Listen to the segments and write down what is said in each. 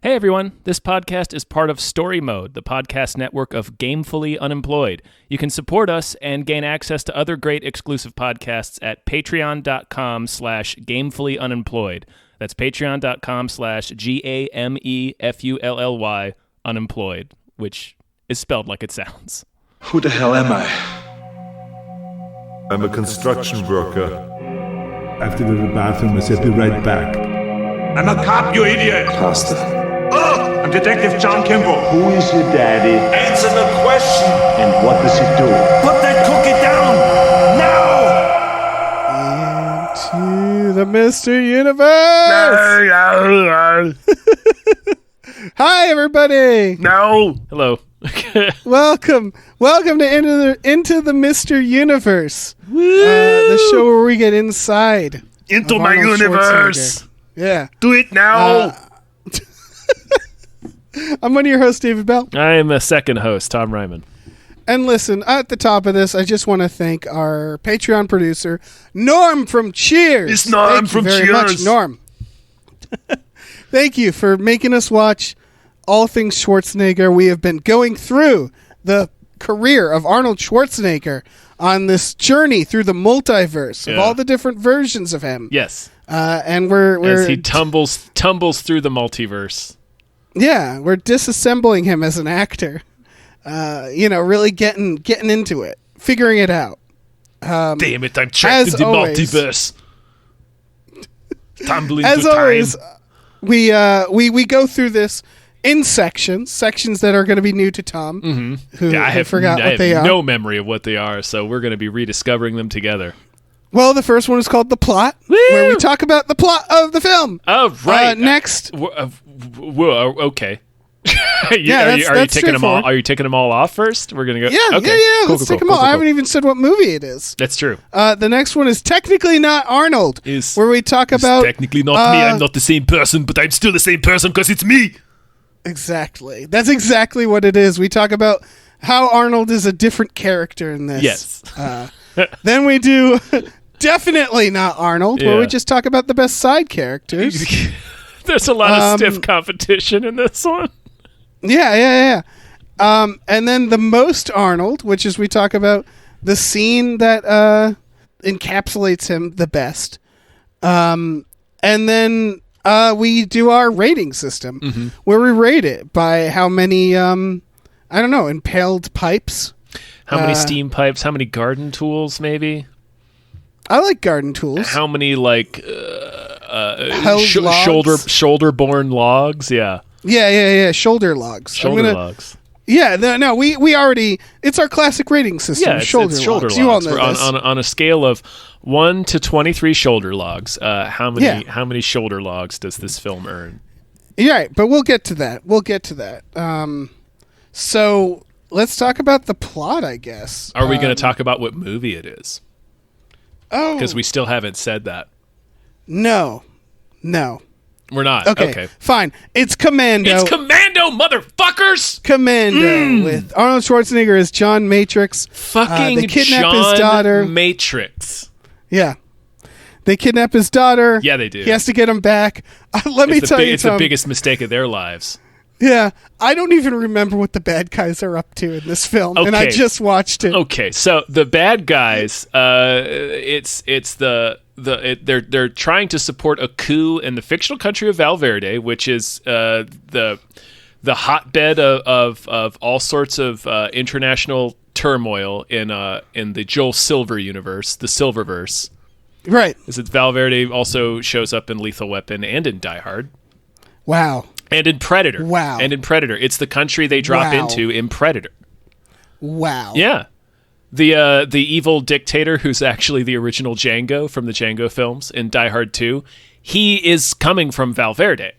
Hey everyone, this podcast is part of Story Mode, the podcast network of Gamefully Unemployed. You can support us and gain access to other great exclusive podcasts at patreon.com/gamefullyunemployed. That's patreon.com/GAMEFULLY unemployed, which is spelled like it sounds. Who the hell am I? I'm a construction worker. I have to go to the bathroom. I said, be right back. I'm a cop, you idiot! Pastor. Oh, I'm Detective John Kimball. Who is your daddy? Answer the question! And what does he do? Put that cookie down! Now! Into the Mr. Universe! Hi, everybody! No! Hello. Welcome to Into the Mr. Universe. The show where we get inside. Into my Arnold universe! Schwarzenegger. Yeah. Do it now! I'm one of your hosts, David Bell. I am a second host, Tom Ryman. And listen, at the top of this, I just want to thank our Patreon producer, Norm from Cheers. It's Norm from Thank you very Cheers. much, Norm. Thank you for making us watch all things Schwarzenegger. We have been going through the career of Arnold Schwarzenegger on this journey through the multiverse of all the different versions of him. Yes. And we're As he tumbles through the multiverse. Yeah, we're disassembling him as an actor. Really getting into it, figuring it out. Damn it, I'm trapped in the multiverse. Tumbling As through always, time. we go through this in sections that are going to be new to Tom, who I forgot what they have are. no memory of what they are, so we're going to be rediscovering them together. Well, the first one is called The Plot, where we talk about the plot of the film. Oh, right. Next. Okay. Are you that's taking them all? straightforward. Are you taking them all off first? We're gonna go. Yeah, Okay. yeah. Cool, Let's cool, take them cool, all. cool, I haven't cool. even said what movie it is. That's true. The next one is Technically Not Arnold, Is- where we talk about... Technically not me, I'm not the same person, but I'm still the same person because it's me. Exactly. That's exactly what it is. We talk about how Arnold is a different character in this. Yes. Then we do Definitely Not Arnold, where we Yeah. just talk about the best side characters. There's a lot of stiff competition in this one. Yeah. And then the most Arnold, which is we talk about the scene that encapsulates him the best. And then we do our rating system, where we rate it by how many, impaled pipes. How many steam pipes? How many garden tools? Maybe. I like garden tools. How many Held logs? shoulder-borne logs? Yeah. Yeah. Shoulder logs. Logs. Yeah, no, we already. It's our classic rating system. Yeah, it's shoulder logs. You all know We're this. on a scale of 1 to 23 shoulder logs. How many shoulder logs does this film earn? Yeah, right, but we'll get to that. So let's talk about the plot, I guess. Are we going to talk about what movie it is? Oh, Because we still haven't said that. no. We're not. Okay, fine. It's Commando. It's Commando, motherfuckers! Commando with Arnold Schwarzenegger as John Matrix. Fucking they kidnap John his daughter. Matrix. Yeah. They kidnap his daughter. Yeah, they do. He has to get him back. Let me tell you, it's Tom, the biggest mistake of their lives. Yeah, I don't even remember what the bad guys are up to in this film, and I Okay. just watched it. Okay, so the bad guys, they're trying to support a coup in the fictional country of Valverde, which is the hotbed of all sorts of international turmoil in the Joel Silver universe, the Silververse. Right. Is it Valverde also shows up in Lethal Weapon and in Die Hard. Wow. And in Predator. Wow. And in Predator. It's the country they drop Wow. into in Predator. Wow. Yeah. The evil dictator who's actually the original Django from the Django films in Die Hard 2, he is coming from Valverde.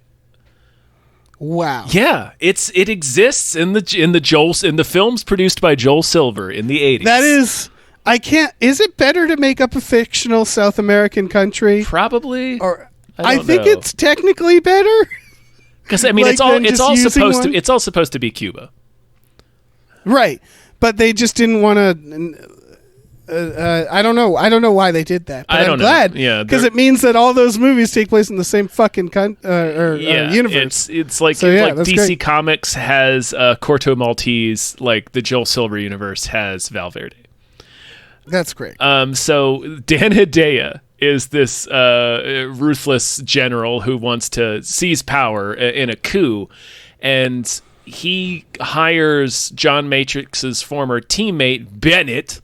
Wow. Yeah, it exists in the films produced by Joel Silver in the 80s. That is is it better to make up a fictional South American country? probably Or I I don't think know. it's technically better. because I mean like it's all than just using one? it's all supposed to be Cuba. Right. But they just didn't want to I don't know. I don't know why they did that. But I don't I'm know. glad. Yeah, because it means that all those movies take place in the same fucking universe. It's like So, yeah, like that's DC great. Comics has Corto Maltese, like the Joel Silver universe has Valverde. That's great. So Dan Hedaya is this ruthless general who wants to seize power in a coup, and he hires John Matrix's former teammate Bennett,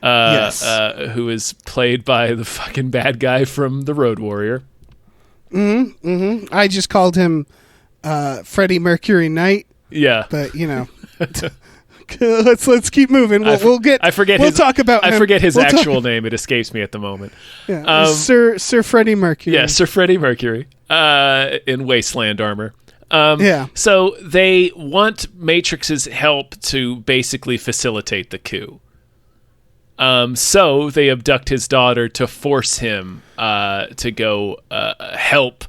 who is played by the fucking bad guy from The Road Warrior. I just called him Freddie Mercury Knight, Yeah, but you know. Let's keep moving. We'll talk about him. I forget his We'll talk- actual name. It escapes me at the moment. Yeah, Sir Freddie Mercury. Yeah, Sir Freddie Mercury in wasteland armor. Yeah. So they want Matrix's help to basically facilitate the coup. So they abduct his daughter to force him to go help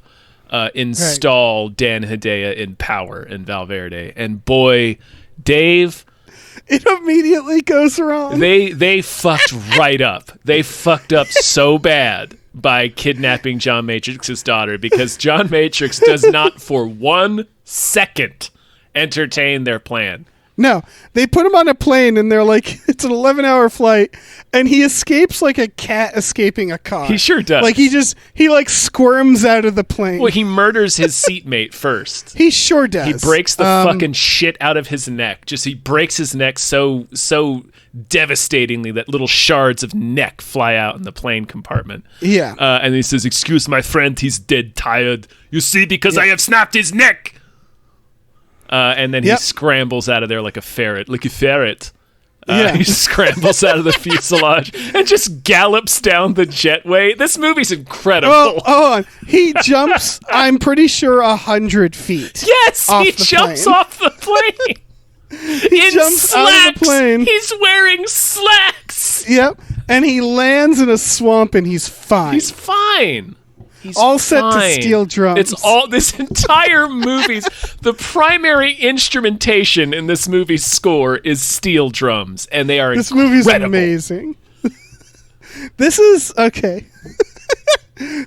install Dan Hedaya in power in Valverde. And boy, Dave, It immediately goes wrong. they fucked right up. They fucked up so bad by kidnapping John Matrix's daughter, because John Matrix does not for 1 second entertain their plan. No, they put him on a plane and they're like, it's an 11-hour flight, and he escapes like a cat escaping a car. He sure does. Like he like squirms out of the plane. Well, he murders his seatmate first. He sure does. He breaks the fucking shit out of his neck. He breaks his neck so devastatingly that little shards of neck fly out in the plane compartment. Yeah. And he says, "Excuse my friend, he's dead tired. You see, because I have snapped his neck." And then he scrambles out of there like a ferret. He scrambles out of the fuselage and just gallops down the jetway. This movie's incredible. Well, hold on. He jumps, I'm pretty sure, 100 feet. Yes, off he the jumps plane. off the plane. He jumps out of the plane. He's wearing slacks. Yep. And he lands in a swamp and he's fine. He's fine. He's all set to fine. steel drums. It's all this entire movie's the primary instrumentation in this movie's score is steel drums, and they are This movie's incredible. amazing. This is okay.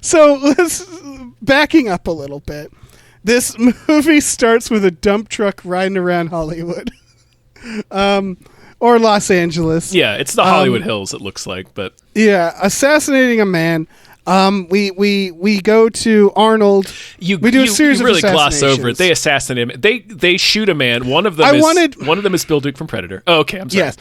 So let's backing up a little bit. This movie starts with a dump truck riding around Hollywood, or Los Angeles. Yeah, it's the Hollywood Hills. It looks like, but Yeah, assassinating a man. We go to Arnold. We do a series you really of gloss over it. assassinations. They assassinate him. They shoot a man. One of them is Bill Duke from Predator. Oh, okay, I'm sorry. Yes.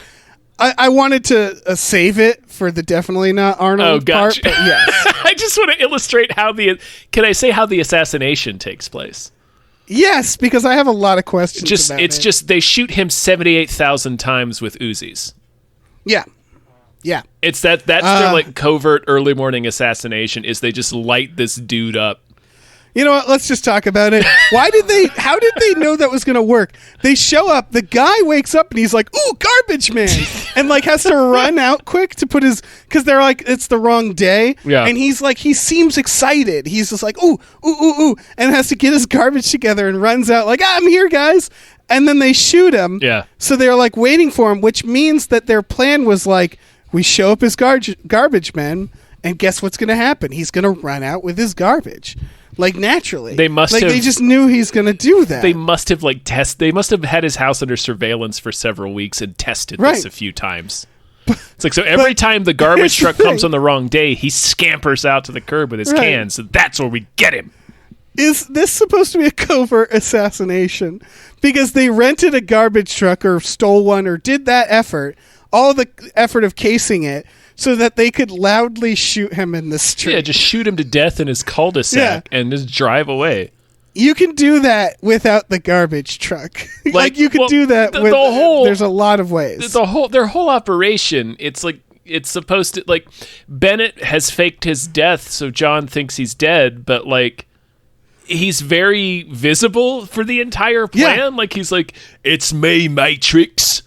I wanted to save it for the definitely not Arnold gotcha. part, but yes. I just want to illustrate how the assassination takes place. Yes, because I have a lot of questions about it. They shoot him 78,000 times with Uzis. Yeah. Yeah. It's that's their like covert early morning assassination is they just light this dude up. You know what? Let's just talk about it. How did they know that was going to work? They show up, the guy wakes up and he's like, "Ooh, garbage man." And like has to run out quick to put cuz they're like it's the wrong day. Yeah. And he's like he seems excited. He's just like, "Ooh, ooh, ooh, ooh," and has to get his garbage together and runs out like, "I'm here, guys." And then they shoot him. Yeah. So they're like waiting for him, which means that their plan was like, we show up as garbage man, and guess what's going to happen? He's going to run out with his garbage. Like, naturally. They just knew he's going to do that. They must have they must have had his house under surveillance for several weeks and tested this a few times. It's like, so every time the garbage truck comes on the wrong day, he scampers out to the curb with his cans. So that's where we get him. Is this supposed to be a covert assassination? Because they rented a garbage truck or stole one or did that effort, all the effort of casing it, so that they could loudly shoot him in the street. Yeah, just shoot him to death in his cul-de-sac and just drive away. You can do that without the garbage truck. Like you could do that with there's a lot of ways. Their whole operation, it's supposed to, like, Bennett has faked his death so John thinks he's dead, but like he's very visible for the entire plan. Yeah. Like he's like, "It's me, Matrix.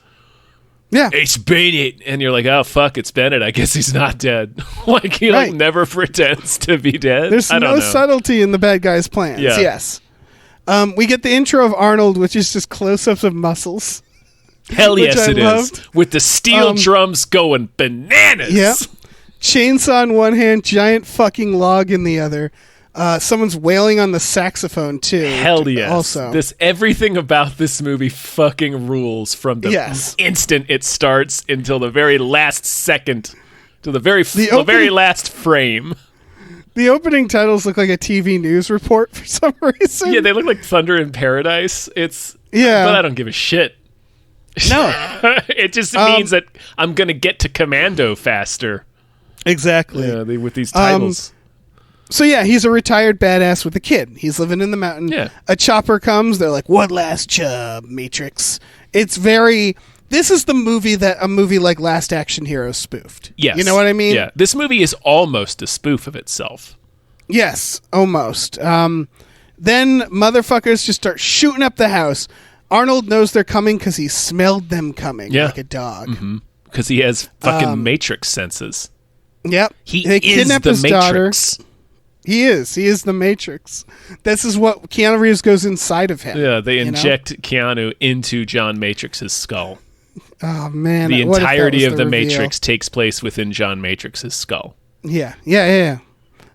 Yeah. It's Bennett," and you're like, "Oh fuck, it's Bennett. I guess he's not dead." Like he like never pretends to be dead. There's no subtlety in the bad guy's plans. Yeah. Yes. We get the intro of Arnold, which is just close-ups of muscles. Hell which yes, I it is. loved. With the steel drums going bananas. Yep. Chainsaw in one hand, giant fucking log in the other. Someone's wailing on the saxophone too. Hell yes. Also, Everything about this movie fucking rules from the instant it starts until the very last second, to the very last frame. The opening titles look like a TV news report for some reason. Yeah, they look like Thunder in Paradise. But I don't give a shit. No. It just means that I'm gonna get to Commando faster. Exactly. Yeah, with these titles. So yeah, he's a retired badass with a kid. He's living in the mountain. Yeah. A chopper comes. They're like, "One last chub, Matrix." It's very. This is the movie that a movie like Last Action Hero spoofed. Yes. You know what I mean? Yeah. This movie is almost a spoof of itself. Yes, almost. Then motherfuckers just start shooting up the house. Arnold knows they're coming because he smelled them coming like a dog. Because he has fucking Matrix senses. Yep. They is kidnap the his Matrix. daughter. He is the Matrix. This is what Keanu Reeves goes inside of him. Yeah, they inject Keanu into John Matrix's skull. Oh man! The what if that entirety was of the reveal? Matrix takes place within John Matrix's skull. Yeah.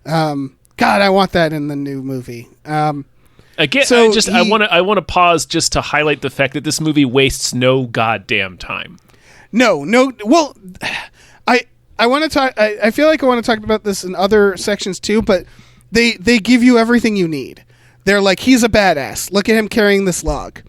God, I want that in the new movie. Again, So I want to pause just to highlight the fact that this movie wastes no goddamn time. No. Well, I want to talk. I feel like I want to talk about this in other sections too, but they give you everything you need. They're like, he's a badass. Look at him carrying this log.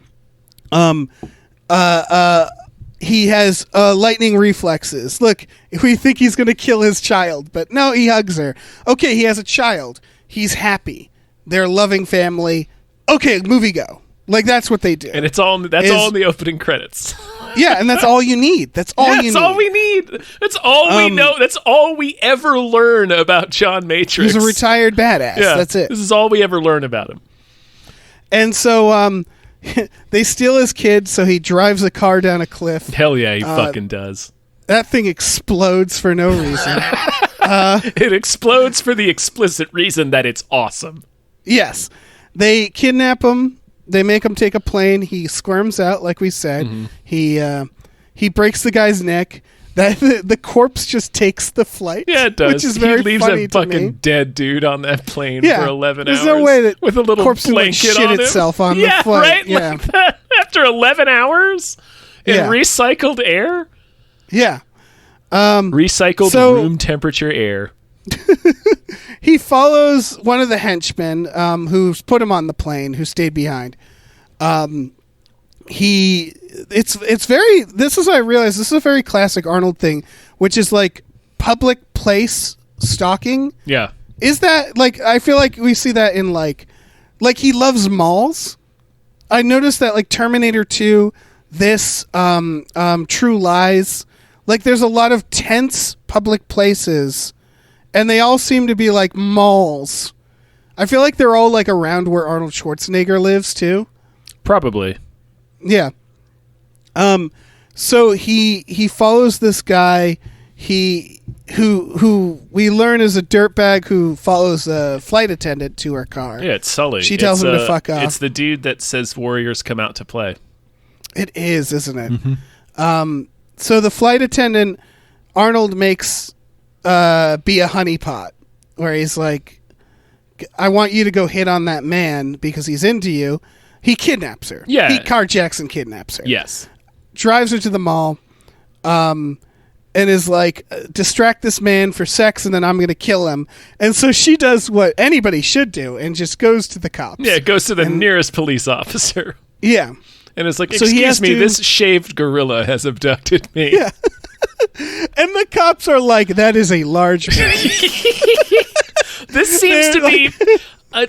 He has lightning reflexes. Look, we think he's going to kill his child, but no, he hugs her. Okay, he has a child. He's happy. They're a loving family. Okay, movie go. Like, that's what they do. And all in the opening credits. Yeah, and that's all you need. That's all you need. That's all we need. That's all we know. That's all we ever learn about John Matrix. He's a retired badass. Yeah, That's it. This is all we ever learn about him. And so they steal his kid, so he drives a car down a cliff. Hell yeah, he fucking does. That thing explodes for no reason. It explodes for the explicit reason that it's awesome. Yes. They kidnap him. They make him take a plane. He squirms out, like we said. Mm-hmm. He breaks the guy's neck. The corpse just takes the flight. Yeah, it does. Which is very he leaves funny a fucking to me. dead dude on that plane for 11 There's hours. no way that with a little corpse would, like, blanket shit on him. itself on the flight. Right? Yeah. Like that. After 11 hours in Yeah. recycled air? Yeah. Recycled room temperature air. He follows one of the henchmen who's put him on the plane, who stayed behind. It's very, this is what I realized, this is a very classic Arnold thing, which is like public place stalking. Yeah. Is that, like, I feel like we see that in like he loves malls. I noticed that, like, Terminator 2, this, True Lies, like, there's a lot of tense public places, and they all seem to be like malls. I feel like they're all like around where Arnold Schwarzenegger lives too. Probably. Yeah. So he follows this guy. Who we learn is a dirtbag who follows a flight attendant to her car. Yeah, it's Sully. She tells him to fuck off. It's the dude that says Warriors come out to play. It is, isn't it? Mm-hmm. So the flight attendant, Arnold makes be a honeypot, where he's like, I want you to go hit on that man because he's into you. He kidnaps her. Yeah. He carjacks and kidnaps her. Yes. Drives her to the mall, and is like, distract this man for sex, and then I'm going to kill him. And so she does what anybody should do and just goes to the cops. Yeah, it goes to the nearest police officer. Yeah. And it's like, So he has excuse me, to- this shaved gorilla has abducted me. Yeah. And the cops are like, that is a large man. This seems to They're be,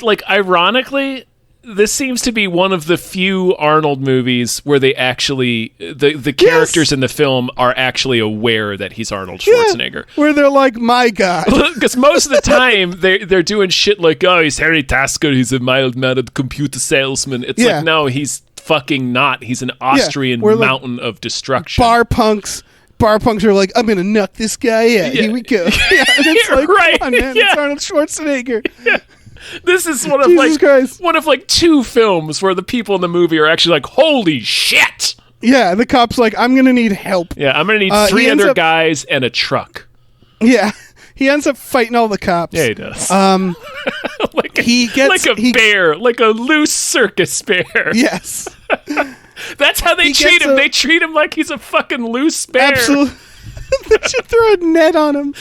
like, ironically, this seems to be one of the few Arnold movies where they actually, the characters in the film are actually aware that he's Arnold Schwarzenegger. Yeah, where they're like, my God. Because most of the time, they're doing shit like, oh, he's Harry Tasker, he's a mild-mannered computer salesman. It's Yeah. like, no, he's fucking not. He's an Austrian we're like mountain of destruction. Bar punks are like, I'm gonna knock this guy out. Yeah. Here we go. Yeah, and it's like, Right. come on, man, Yeah. it's Arnold Schwarzenegger. This is Jesus Christ. one of like two films where the people in the movie are actually like, holy shit! Yeah, the cop's like, I'm going to need help. Yeah, I'm going to need 3 other guys and a truck. Yeah. He ends up fighting all the cops. Yeah, he does. like a loose circus bear. Yes. That's how they treat him. They treat him like he's a fucking loose bear. Absolutely. They should throw a net on him.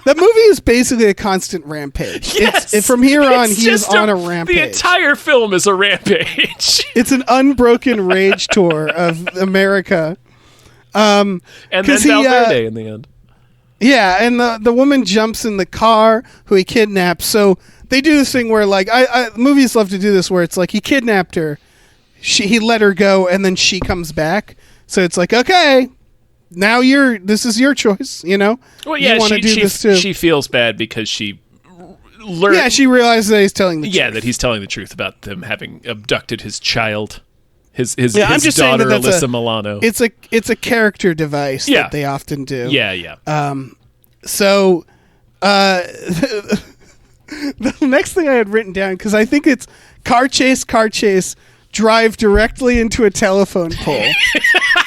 The movie is basically a constant rampage. Yes. From here on, he is on a rampage. The entire film is a rampage. It's an unbroken rage tour of America. And then Valverde in the end. Yeah, and the woman jumps in the car who he kidnaps. So they do this thing where, like, movies love to do this, where it's like he kidnapped her, he let her go, and then she comes back. So it's like, okay, now this is your choice, you know? Well, yeah, you want to do this too. She feels bad because she learned. Yeah, she realizes that he's telling the truth. Yeah, that he's telling the truth about them having abducted his child. His I'm just daughter, saying Alyssa Milano. It's a character device that they often do. Yeah. So, the next thing I had written down, because I think it's car chase, drive directly into a telephone pole.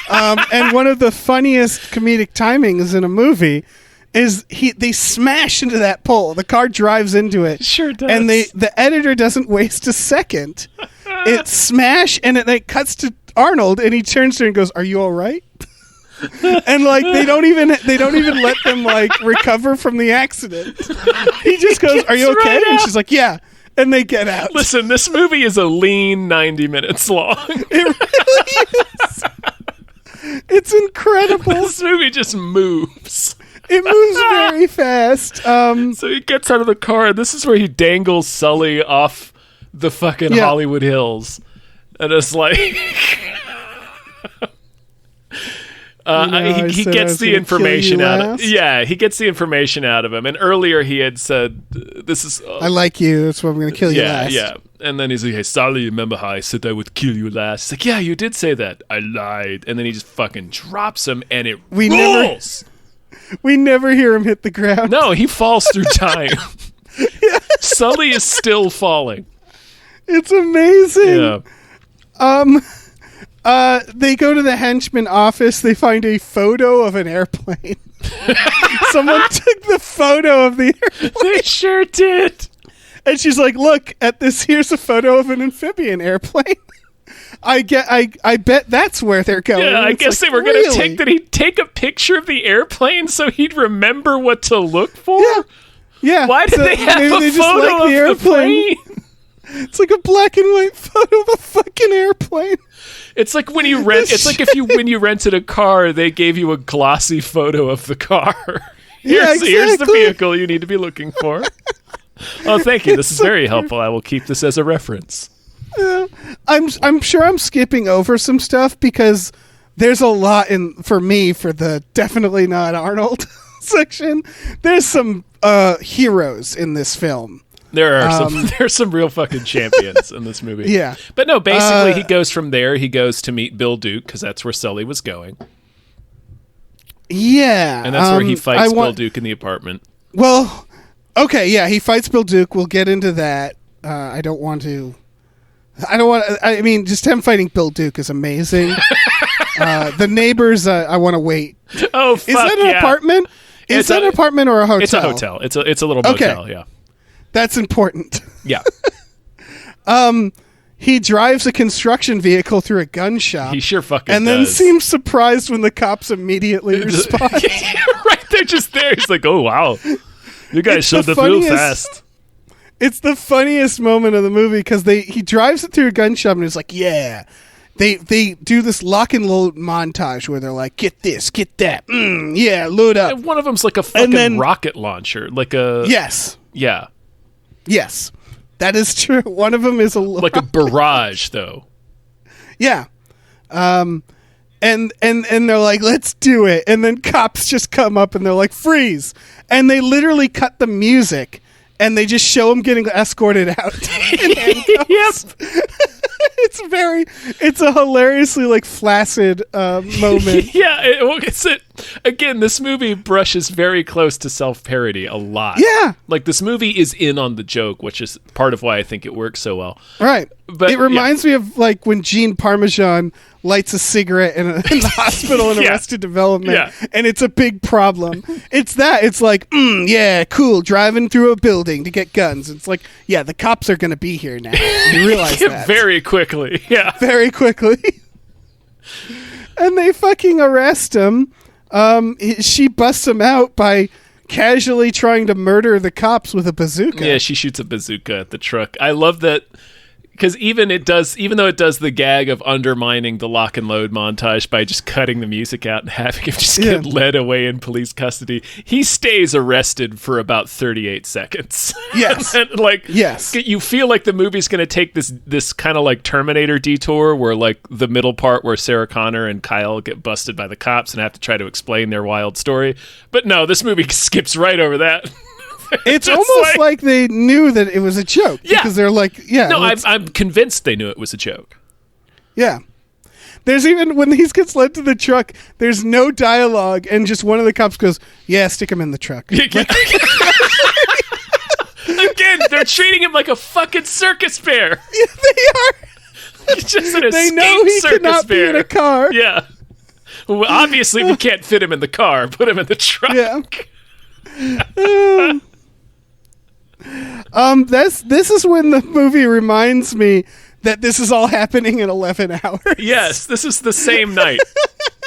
And one of the funniest comedic timings in a movie is they smash into that pole. The car drives into it. Sure does. And the editor doesn't waste a second. It smash and it cuts to Arnold and he turns to her and goes, "Are you all right?" And like they don't even let them like recover from the accident. He just goes, "Are you okay?" And she's like, "Yeah." And they get out. Listen, this movie is a lean 90 minutes long. It really is. It's incredible. This movie just moves. It moves very fast. So he gets out of the car, and this is where he dangles Sully off the fucking Hollywood Hills. And it's like... he gets the information out of he gets the information out of him. And earlier he had said, "This is I like you, that's why I'm going to kill you last." Yeah. And then he's like, "Hey, Sully, remember how I said I would kill you last?" He's like, "Yeah, you did say that. I lied." And then he just fucking drops him, and it rolls. We never hear him hit the ground. No, he falls through time. Sully is still falling. It's amazing. Yeah. They go to the henchman office. They find a photo of an airplane. Someone took the photo of the airplane. They sure did. And she's like, "Look at this. Here's a photo of an amphibian airplane." I bet that's where they're going. Yeah, I guess they were going to take a picture of the airplane so he'd remember what to look for? Yeah. Why did they have a photo of the airplane? It's like a black and white photo of a fucking airplane. It's like when you rent. It's like when you rented a car, they gave you a glossy photo of the car. Here's the vehicle you need to be looking for. Oh, thank you. This is very helpful. I will keep this as a reference. I'm sure I'm skipping over some stuff because there's a lot for the definitely not Arnold section. There's some heroes in this film. There are there's some real fucking champions in this movie. Yeah. But no, basically he goes from there. He goes to meet Bill Duke because that's where Sully was going. Yeah. And that's where he fights Bill Duke in the apartment. Well, okay, yeah, he fights Bill Duke. We'll get into that. I mean, just him fighting Bill Duke is amazing. The neighbors, I want to wait. Oh, fuck, is that an apartment? Is that an apartment or a hotel? It's a hotel. It's a little motel, yeah. That's important. Yeah. He drives a construction vehicle through a gun shop. He sure fucking and then seems surprised when the cops immediately respond. Right, they're just there. He's like, "Oh, wow. You guys showed up real fast." It's the funniest moment of the movie because he drives it through a gun shop and it's like, yeah. They do this lock and load montage where they're like, "Get this, get that, yeah, load up." And one of them's like a fucking rocket launcher, like a yeah. Yes, that is true. One of them is like a barrage, though. Yeah, and they're like, "Let's do it," and then cops just come up and they're like, "Freeze!" And they literally cut the music and they just show him getting escorted out. Yep. It's a hilariously like flaccid moment. Yeah, again, this movie brushes very close to self-parody a lot. Yeah. Like, this movie is in on the joke, which is part of why I think it works so well. Right. But, it reminds me of like when Gene Parmesan lights a cigarette in the hospital in Arrested Development, and it's a big problem. It's like, yeah, cool, driving through a building to get guns. It's like, yeah, the cops are going to be here now. You realize that. Very quickly, yeah. Very quickly. And they fucking arrest him. She busts him out by casually trying to murder the cops with a bazooka. Yeah, she shoots a bazooka at the truck. I love that. Because even though it does the gag of undermining the lock and load montage by just cutting the music out and having him just get led away in police custody, he stays arrested for about 38 seconds. Yes. And yes. You feel like the movie's going to take this kind of like Terminator detour where like the middle part where Sarah Connor and Kyle get busted by the cops and have to try to explain their wild story. But no, this movie skips right over that. It's almost like they knew that it was a joke. Yeah. Because they're like, yeah. No, I'm convinced they knew it was a joke. Yeah. There's even, when he gets led to the truck, there's no dialogue, and just one of the cops goes, yeah, stick him in the truck. Again, they're treating him like a fucking circus bear. Yeah, they are. He's just an They know he circus cannot bear. be in a car. Yeah. Well, obviously, we can't fit him in the car. Put him in the truck. Yeah. This is when the movie reminds me that this is all happening in 11 hours. Yes, this is the same night.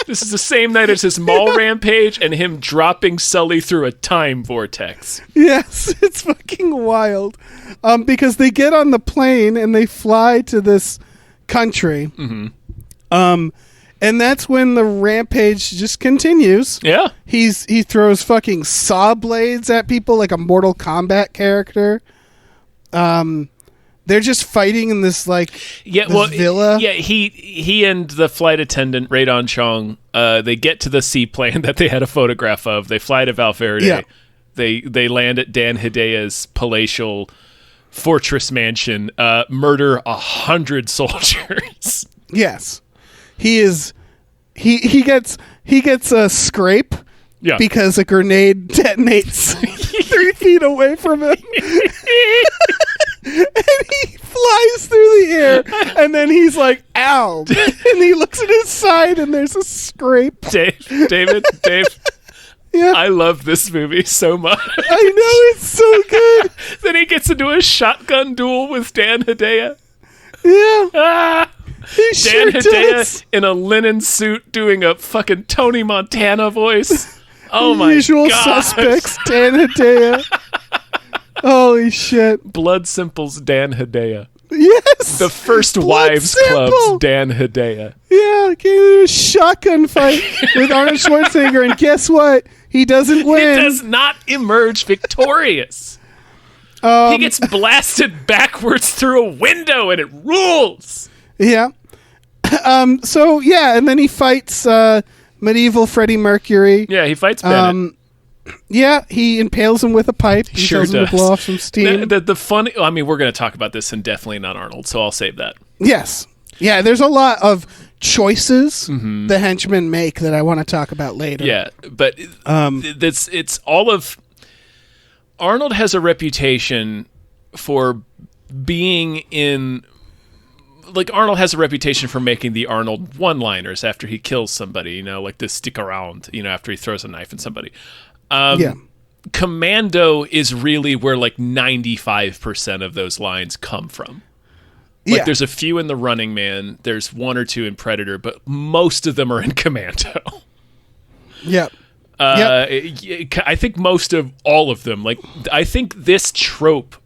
This is the same night as his mall rampage and him dropping Sully through a time vortex. Yes, it's fucking wild. Because they get on the plane and they fly to this country. Mm-hmm. And that's when the rampage just continues. Yeah. He throws fucking saw blades at people like a Mortal Kombat character. They're just fighting in this villa. Yeah, he and the flight attendant Radon Chong, they get to the seaplane that they had a photograph of. They fly to Valverde. Yeah. They land at Dan Hidea's palatial fortress mansion, murder 100 soldiers. Yes. He gets a scrape because a grenade detonates 3 feet away from him. And he flies through the air, and then he's like, ow. And he looks at his side, and there's a scrape. David, yeah. I love this movie so much. I know, it's so good. Then he gets into a shotgun duel with Dan Hedaya. Yeah. He Dan sure Hedaya does. in a linen suit doing a fucking Tony Montana voice. Oh my Usual god. suspects, Dan Hedaya. Holy shit. Blood Simple's Dan Hedaya. Yes. The First Blood Wives Simple. Club's Dan Hedaya. Yeah, get into a shotgun fight with Arnold Schwarzenegger, and guess what? He doesn't win. He does not emerge victorious. He gets blasted backwards through a window, and it rules. Yeah. And then he fights medieval Freddie Mercury. Yeah, he fights Bennett. Yeah, he impales him with a pipe. He Sure tells him does. to blow off some steam. The funny... I mean, we're going to talk about this and definitely not Arnold, so I'll save that. Yes. Yeah, there's a lot of choices the henchmen make that I want to talk about later. Yeah, but it's all of... Arnold has a reputation for being in... Like, Arnold has a reputation for making the Arnold one-liners after he kills somebody, like the stick around, after he throws a knife at somebody. Yeah. Commando is really where, 95% of those lines come from. Yeah. There's a few in The Running Man, there's one or two in Predator, but most of them are in Commando. Yep. I think most of all of them. I think this trope...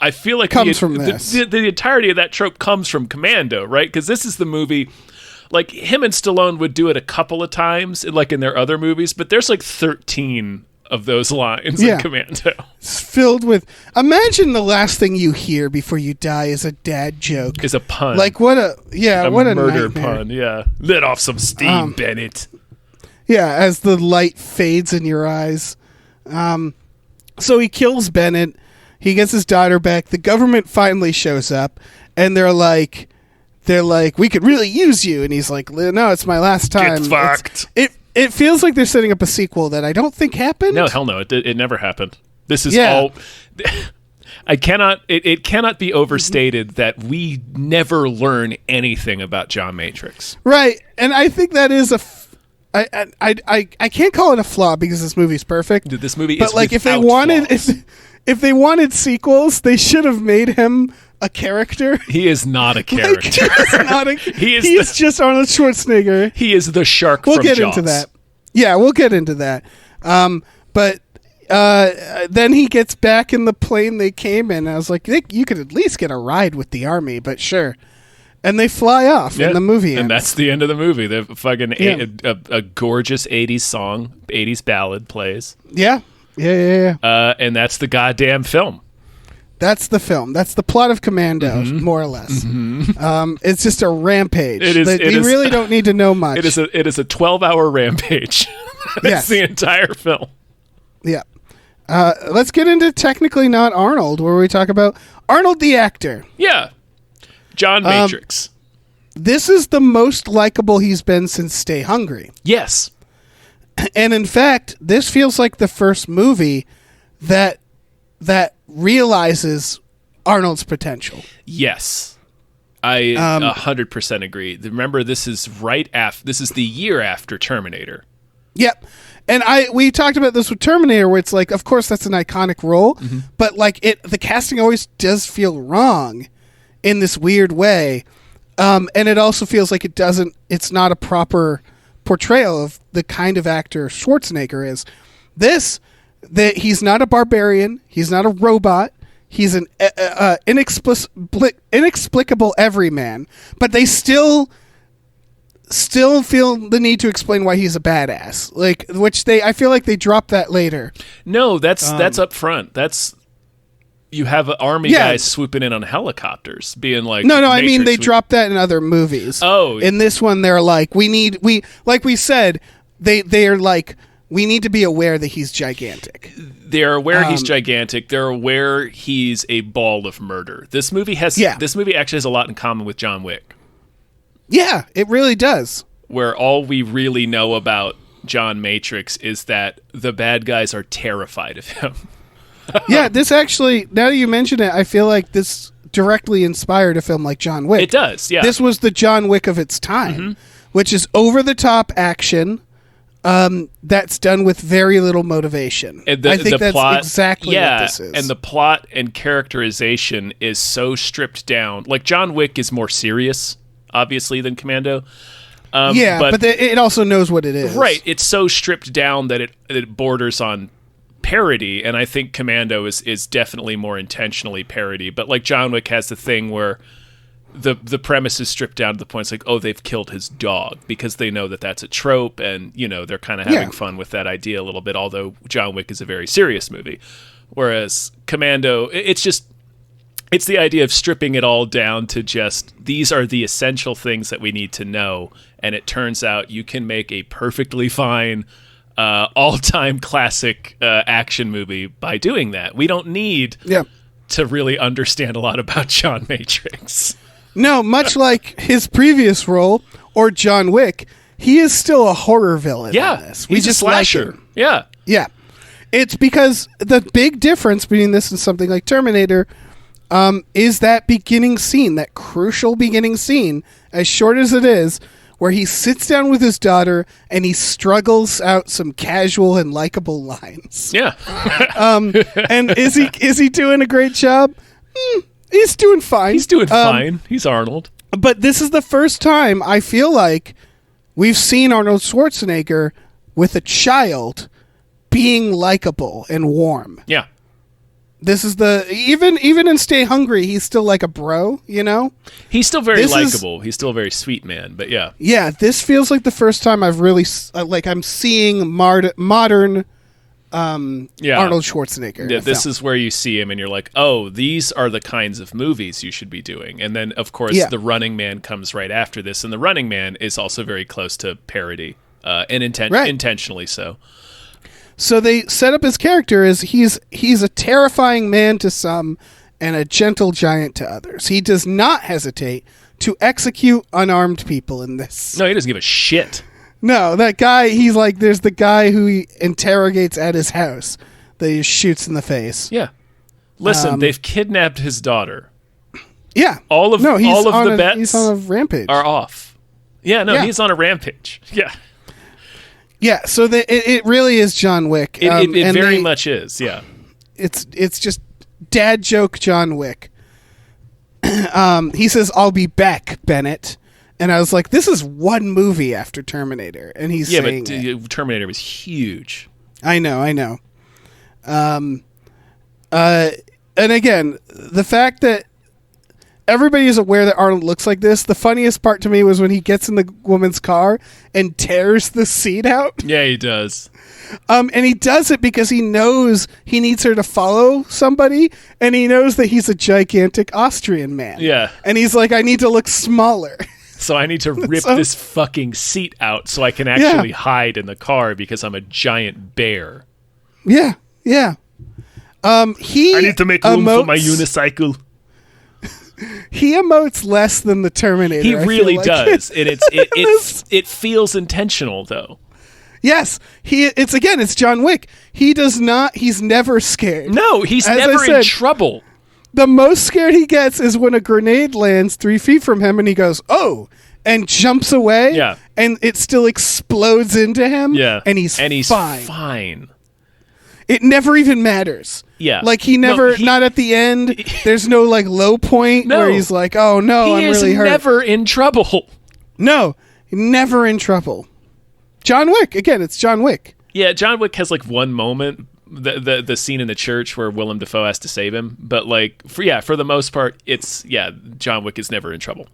I feel like comes from this. The entirety of that trope comes from Commando, right? Because this is the movie, him and Stallone would do it a couple of times, in their other movies, but there's 13 of those lines in Commando. It's filled with... Imagine the last thing you hear before you die is a dad joke. Is a pun. What a murder nightmare. pun, yeah. Let off some steam, Bennett. Yeah, as the light fades in your eyes. So he kills Bennett. He gets his daughter back. The government finally shows up. and they're like, we could really use you, and he's like, no, it's my last time. Get fucked. It feels like they're setting up a sequel that I don't think happened. No, hell no, it never happened. This is Yeah. all. I cannot. It cannot be overstated that we never learn anything about John Matrix. Right, and I think that is I can't call it a flaw because this movie's perfect. Dude, this movie but is like if they without wanted flaws. if they wanted sequels, they should have made him a character. He is not a Like, character. he's not a, He is he's the- just Arnold Schwarzenegger. He is the shark We'll from get Jaws. into that. Yeah, we'll get into that. But then he gets back in the plane they came in. I was like, you could at least get a ride with the army, but sure. And they fly off, Yeah, and the movie ends. and that's the end of the movie. The fucking Yeah. a gorgeous 80s song, 80s ballad plays, Yeah. and that's the goddamn film. That's the film. That's the plot of Commando, more or less. It's just a rampage. It is- That it you is- really don't need to know much. It is a 12-hour rampage. That's Yes. the entire film. Yeah. Let's get into technically not Arnold, where we talk about Arnold the actor. Yeah, John Matrix. This is the most likable he's been since Stay Hungry. Yes. And in fact, this feels like the first movie that realizes Arnold's potential. Yes. I 100% agree. Remember, this is this is the year after Terminator. Yep. And we talked about this with Terminator, where it's like, of course, that's an iconic role, but like the casting always does feel wrong in this weird way, and it also feels like it's not a proper portrayal of the kind of actor Schwarzenegger is. He's not a barbarian, he's not a robot, he's an inexplicable everyman, but they still feel the need to explain why he's a badass, like I feel like they dropped that later. No, that's up front. You have army guys swooping in on helicopters, being like, No, I mean they Matrix, dropped that in other movies. Oh. In this one, they're like, like we said, they are like, we need to be aware that he's gigantic. They're aware he's gigantic. They're aware he's a ball of murder. This movie actually has a lot in common with John Wick, Yeah, it really does. where all we really know about John Matrix is that the bad guys are terrified of him. Yeah, this actually, now that you mention it, I feel like this directly inspired a film like John Wick. It does, yeah. This was the John Wick of its time, which is over-the-top action that's done with very little motivation. And I think that's plot, exactly what this is. And the plot and characterization is so stripped down. Like, John Wick is more serious, obviously, than Commando. But it also knows what it is. Right. It's so stripped down that it borders on parody, and I think Commando is definitely more intentionally parody. But like John Wick has the thing where the premise is stripped down to the point it's like, oh, they've killed his dog, because they know that that's a trope, and they're kind of having fun with that idea a little bit. Although John Wick is a very serious movie, whereas Commando, it's the idea of stripping it all down to just, these are the essential things that we need to know, and it turns out you can make a perfectly fine all-time classic action movie by doing that. We don't need to really understand a lot about John Matrix. No, much like his previous role, or John Wick, he is still a horror villain in this. We he's just a slasher. like him. Yeah. Yeah. It's because the big difference between this and something like Terminator is that beginning scene, that crucial beginning scene, as short as it is, where he sits down with his daughter and he struggles out some casual and likable lines. Yeah. And is he doing a great job? He's doing fine. He's doing fine. He's Arnold. But this is the first time I feel like we've seen Arnold Schwarzenegger with a child being likable and warm. Yeah. This is even in Stay Hungry, he's still like a bro, He's still very This is- likable. He's still a very sweet man, but yeah. Yeah, this feels like the first time I've really I'm seeing modern Arnold Schwarzenegger. Yeah, this is where you see him and you're like, oh, these are the kinds of movies you should be doing. And then, of course, The Running Man comes right after this. And The Running Man is also very close to parody, and intentionally so. So they set up his character as he's a terrifying man to some and a gentle giant to others. He does not hesitate to execute unarmed people in this. No, he doesn't give a shit. No, that guy, he's like, there's the guy who he interrogates at his house that he shoots in the face. Yeah. Listen, they've kidnapped his daughter. Yeah. All of the bets he's on a rampage. are off. Yeah, no, Yeah. he's on a rampage. Yeah. Yeah, so it really is John Wick. It very much is, yeah. It's just dad joke John Wick. He says, "I'll be back, Bennett." And I was like, this is one movie after Terminator. And he's saying but Terminator was huge. I know. And again, the fact that everybody is aware that Arnold looks like this, the funniest part to me was when he gets in the woman's car and tears the seat out. Yeah, he does. And he does it because he knows he needs her to follow somebody, and he knows that he's a gigantic Austrian man. Yeah. And he's like, I need to look smaller. So I need to rip this fucking seat out so I can actually hide in the car because I'm a giant bear. Yeah. I need to make room for my unicycle. He emotes less than the Terminator. He I really feel like. does. And it feels intentional though. Yes, it's John Wick. He's never scared. No, he's As never I said, in trouble. The most scared he gets is when a grenade lands 3 feet from him and he goes, "Oh," and jumps away. Yeah. And it still explodes into him. Yeah. And he's fine. fine. It never even matters. Yeah. Like he never, not at the end. There's no like low point No. where he's like, "Oh no, I'm really hurt." He is never in trouble. No, never in trouble. John Wick. Again, it's John Wick. Yeah, John Wick has like one moment, the scene in the church where Willem Dafoe has to save him. But like, for the most part, John Wick is never in trouble.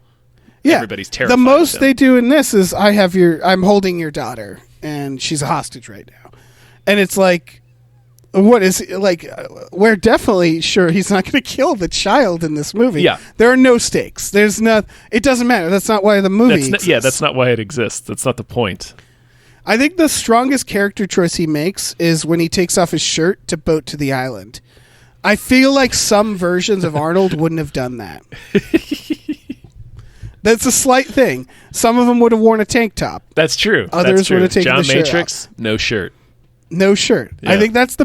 Yeah, everybody's terrified. The most of him. they do in this is, I'm holding your daughter, and she's a hostage right now, and it's like, what is like? We're definitely sure he's not going to kill the child in this movie. Yeah, there are no stakes. There's not. It doesn't matter. That's not why the movie. That's not why it exists. That's not the point. I think the strongest character choice he makes is when he takes off his shirt to boat to the island. I feel like some versions of Arnold wouldn't have done that. That's a slight thing. Some of them would have worn a tank top. That's true. Others would have taken John the shirt Matrix, off. no shirt. No shirt. Yeah. I think that's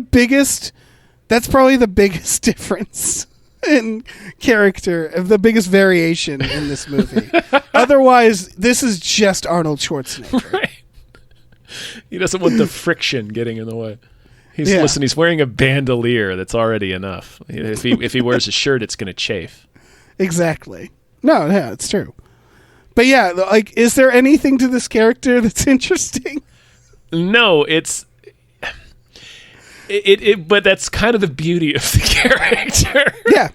probably the biggest difference in character, the biggest variation in this movie. Otherwise, this is just Arnold Schwarzenegger. Right. He doesn't want the friction getting in the way. He's wearing a bandolier. That's already enough. If he wears a shirt, it's going to chafe. Exactly. No, it's true. But yeah, like, is there anything to this character that's interesting? No, but that's kind of the beauty of the character. Yeah.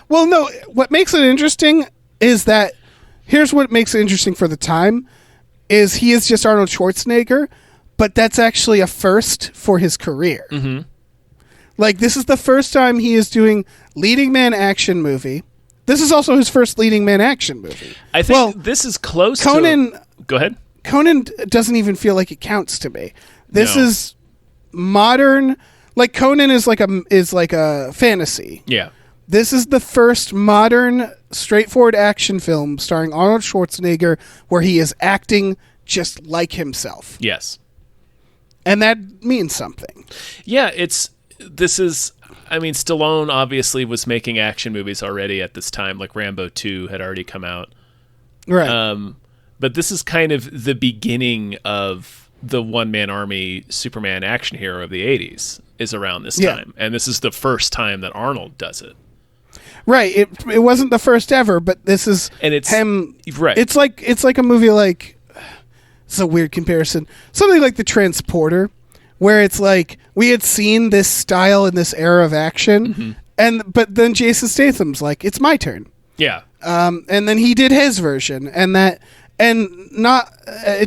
Well, no, what makes it interesting is that, here's what makes it interesting for the time, is he is just Arnold Schwarzenegger, but that's actually a first for his career. Mm-hmm. Like, this is the first time he is doing leading man action movie. This is also his first leading man action movie. I think this is close Conan, to... Go ahead. Conan doesn't even feel like it counts to me. This No. is modern. Like, Conan is like a fantasy. Yeah. This is the first modern, straightforward action film starring Arnold Schwarzenegger where he is acting just like himself. Yes. And that means something. Yeah, Stallone obviously was making action movies already at this time, like Rambo 2 had already come out. Right. But this is kind of the beginning of the one-man army Superman action hero of the 80s is around this time. And this is the first time that Arnold does it. Right. It wasn't the first ever, but this is him. Right. It's like a movie like, it's a weird comparison. Something like The Transporter, where it's like we had seen this style in this era of action, but then Jason Statham's like, it's my turn. Yeah. And then he did his version, it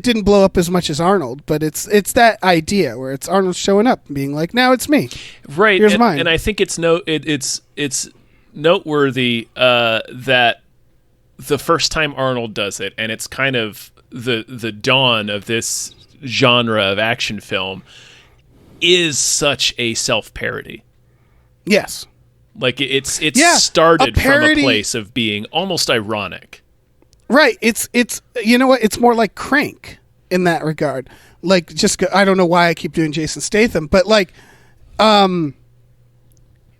didn't blow up as much as Arnold, but it's that idea where it's Arnold showing up and being like, now it's me. Right. Here's mine. And I think it's noteworthy that the first time Arnold does it, and it's kind of the dawn of this genre of action film, is such a self-parody. Yes. Like it's a started parody, from a place of being almost ironic. Right. It's you know what? It's more like Crank in that regard. Like I don't know why I keep doing Jason Statham, but like,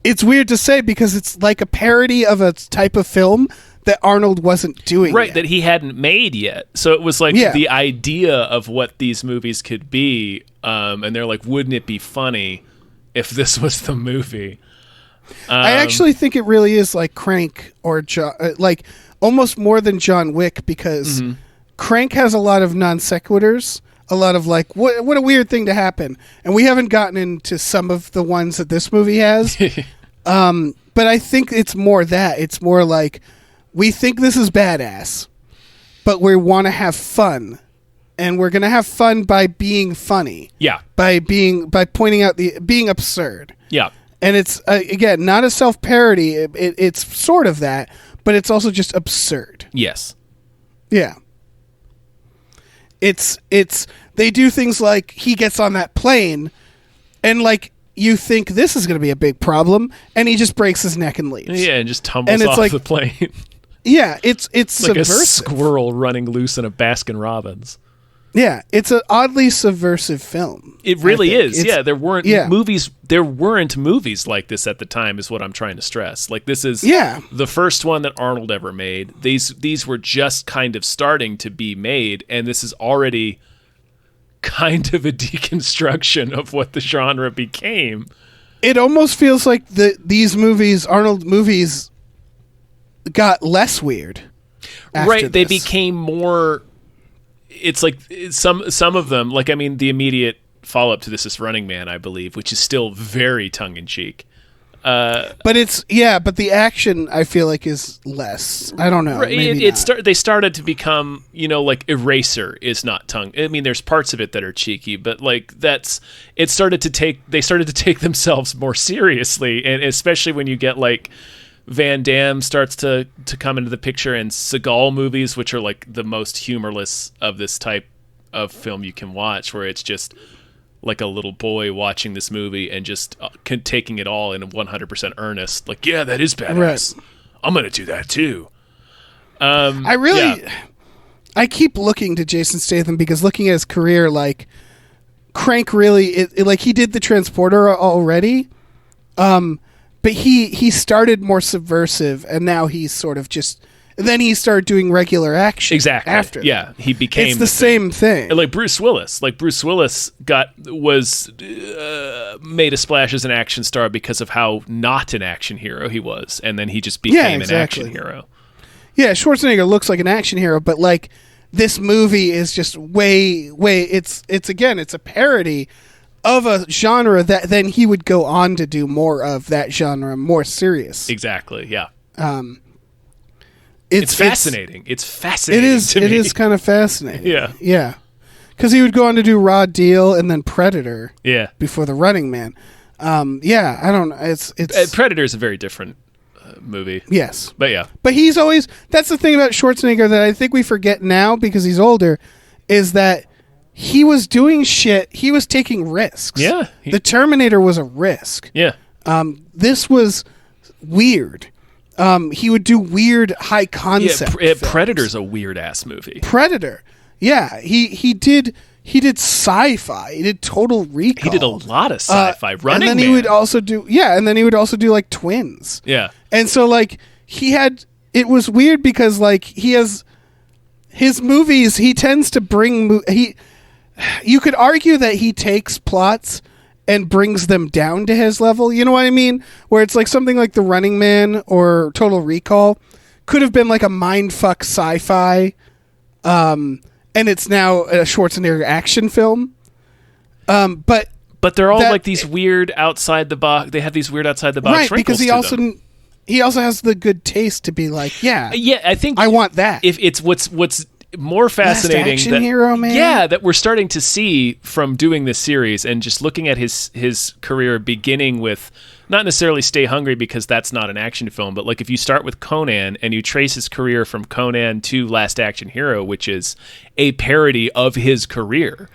it's weird to say because it's like a parody of a type of film that Arnold wasn't doing right, yet. that he hadn't made yet. So it was like the idea of what these movies could be, and they're like, wouldn't it be funny if this was the movie? I actually think it really is like Crank or like almost more than John Wick, because Crank has a lot of non sequiturs, a lot of like, what a weird thing to happen. And we haven't gotten into some of the ones that this movie has. But I think it's more that. It's more like, we think this is badass, but we want to have fun. And we're going to have fun by being funny. Yeah. By pointing out being absurd. Yeah. And it's, again, not a self-parody. It's sort of that, but it's also just absurd. Yes. Yeah. It's they do things like he gets on that plane and like you think this is going to be a big problem, and he just breaks his neck and leaves. Yeah, and just tumbles off the plane. Yeah, it's like subversive. A squirrel running loose in a Baskin Robbins. Yeah, it's an oddly subversive film. It really is. There weren't movies. There weren't movies like this at the time, is what I'm trying to stress. Like, this is the first one that Arnold ever made. These were just kind of starting to be made, and this is already kind of a deconstruction of what the genre became. It almost feels like these movies, Arnold movies, got less weird. Right, they became more. It's like some of them, like, I mean, the immediate follow-up to this is Running Man, I believe, which is still very tongue-in-cheek. But but the action, I feel like, is less. I don't know. Right, they started to become, like, Eraser is not tongue. I mean, there's parts of it that are cheeky, but like they started to take themselves more seriously, and especially when you get like Van Damme starts to come into the picture, and Seagal movies, which are like the most humorless of this type of film you can watch, where it's just like a little boy watching this movie and just taking it all in 100% earnest. Like, yeah, that is badass. Right. I'm going to do that too. I keep looking to Jason Statham because looking at his career, like Crank really, like he did The Transporter already. But he started more subversive, and now he's sort of just. Then he started doing regular action. Exactly. After he became. It's the same thing. Like Bruce Willis. Made a splash as an action star because of how not an action hero he was, and then he just became an action hero. Yeah, Schwarzenegger looks like an action hero, but like this movie is just way. It's a parody of a genre that then he would go on to do more of that genre, more serious. Exactly, yeah. It's fascinating. It's fascinating. It is kind of fascinating. Yeah. Yeah. Because he would go on to do Raw Deal and then Predator. Yeah. Before The Running Man. I don't know. It's Predator is a very different movie. Yes. But yeah. But he's always, that's the thing about Schwarzenegger that I think we forget now because he's older, is that he was doing shit. He was taking risks. Yeah. The Terminator was a risk. Yeah. This was weird. He would do weird high concept. Yeah, Predator's a weird ass movie. Predator. Yeah. He did sci-fi. He did Total Recall. He did a lot of sci-fi. Running Man. And then he would also do like Twins. Yeah. And so like it was weird because like he has his movies, he tends to bring you could argue that he takes plots and brings them down to his level. You know what I mean? Where it's like something like The Running Man or Total Recall could have been like a mindfuck sci-fi, and it's now a Schwarzenegger action film. But they're all like these weird outside the box. They have these weird outside the box, right? Because he also has the good taste to be like, yeah. I think I want that. If it's what's more fascinating, Last action hero, man. Yeah, that we're starting to see from doing this series and just looking at his career, beginning with not necessarily Stay Hungry because that's not an action film, but like if you start with Conan and you trace his career from Conan to Last Action Hero, which is a parody of his career.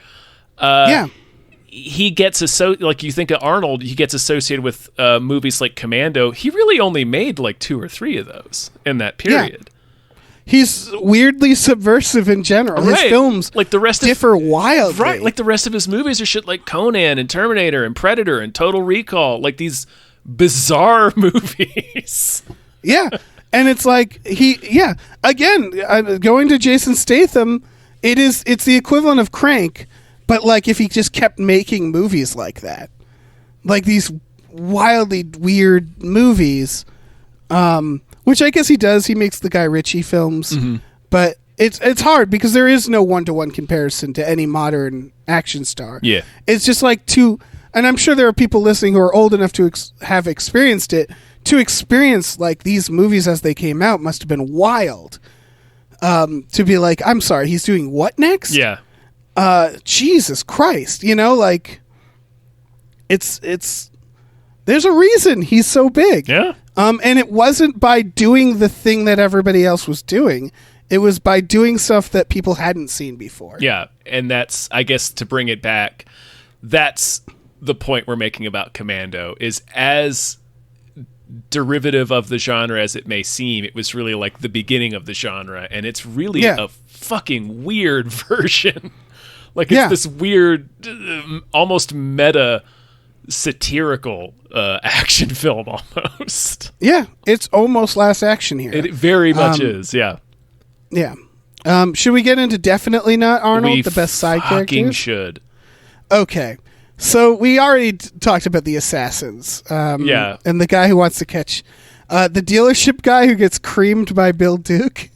he gets like you think of Arnold, he gets associated with movies like Commando. He really only made like 2 or 3 of those in that period. Yeah. He's weirdly subversive in general. Right. His films like the rest differ wildly. Right, like the rest of his movies are shit like Conan and Terminator and Predator and Total Recall, like these bizarre movies. Yeah. And it's like again, going to Jason Statham, it's the equivalent of Crank. But, like, if he just kept making movies like that, like these wildly weird movies, which I guess he does. He makes the Guy Ritchie films. Mm-hmm. But it's hard because there is no one-to-one comparison to any modern action star. Yeah. It's just like and I'm sure there are people listening who are old enough to have experienced it. To experience, like, these movies as they came out must have been wild. To be like, I'm sorry, he's doing what next? Yeah. Jesus Christ, like it's there's a reason he's so big. Yeah. And it wasn't by doing the thing that everybody else was doing. It was by doing stuff that people hadn't seen before. Yeah. And that's, I guess, to bring it back, that's the point we're making about Commando, is as derivative of the genre as it may seem, it was really like the beginning of the genre, and it's really a fucking weird version. Like, it's this weird, almost meta satirical action film almost. Yeah, it's almost Last Action Hero. It very much is, yeah. Yeah. Should we get into Definitely Not Arnold, the best side characters? We fucking should. Okay. So we already talked about the assassins. And the guy who wants to catch... the dealership guy who gets creamed by Bill Duke.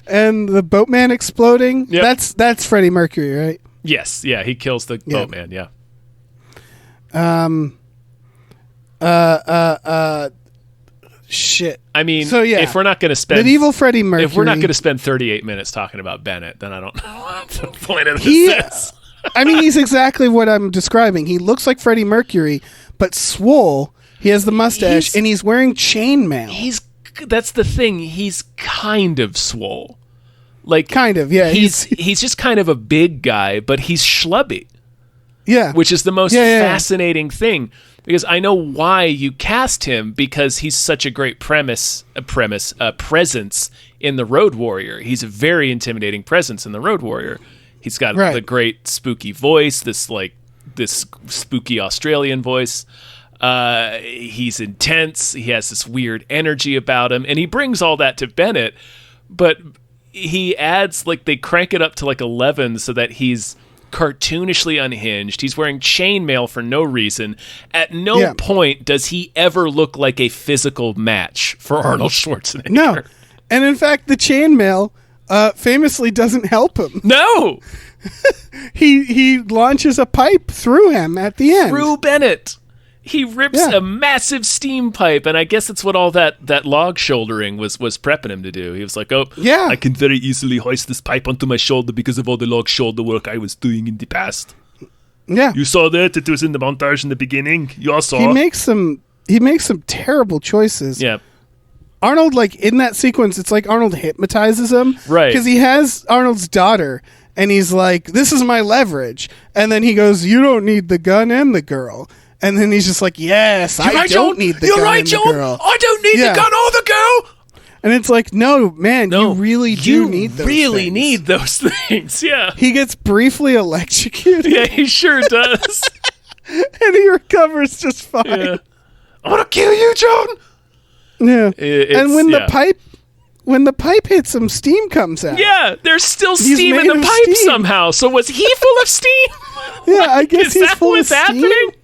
And the boatman exploding. Yep. That's Freddie Mercury, right? Yes, yeah, he kills the boatman, yeah. Shit. I mean, so, if we're not going to spend... Medieval Freddie Mercury. If we're not going to spend 38 minutes talking about Bennett, then I don't know what the point of this is. I mean, he's exactly what I'm describing. He looks like Freddie Mercury, but swole. He has the mustache, and he's wearing chainmail. That's the thing. He's kind of swole. Like, kind of, yeah. He's just kind of a big guy, but he's schlubby. Yeah. Which is the most fascinating thing. Because I know why you cast him, because he's such a great presence in the Road Warrior. He's a very intimidating presence in the Road Warrior. He's got the great spooky voice, this spooky Australian voice. He's intense. He has this weird energy about him, and he brings all that to Bennett. But he adds, like, they crank it up to like 11 so that he's cartoonishly unhinged. He's wearing chainmail for no reason. At no point does he ever look like a physical match for Arnold Schwarzenegger. No, and in fact, the chainmail famously doesn't help him. No. He launches a pipe through him at the end. Through Bennett. He rips a massive steam pipe, and I guess that's what all that log shouldering was prepping him to do. He was like, I can very easily hoist this pipe onto my shoulder because of all the log shoulder work I was doing in the past. Yeah. You saw that? It was in the montage in the beginning. You all saw. He makes some terrible choices. Yeah. Arnold, like, in that sequence, it's like Arnold hypnotizes him. Right. Because he has Arnold's daughter, and he's like, this is my leverage. And then he goes, you don't need the gun and the girl. And then he's just like, yes, I don't need the gun and the girl. I don't need the gun or the girl. And it's like, no, man, you really do need those really things. need those things, yeah. He gets briefly electrocuted. Yeah, he sure does. And he recovers just fine. Yeah. I want to kill you, John. Yeah. And when the pipe hits him, steam comes out. Yeah, there's still steam in the pipe somehow. So was he full of steam? Yeah, I guess he's full of steam. Happening?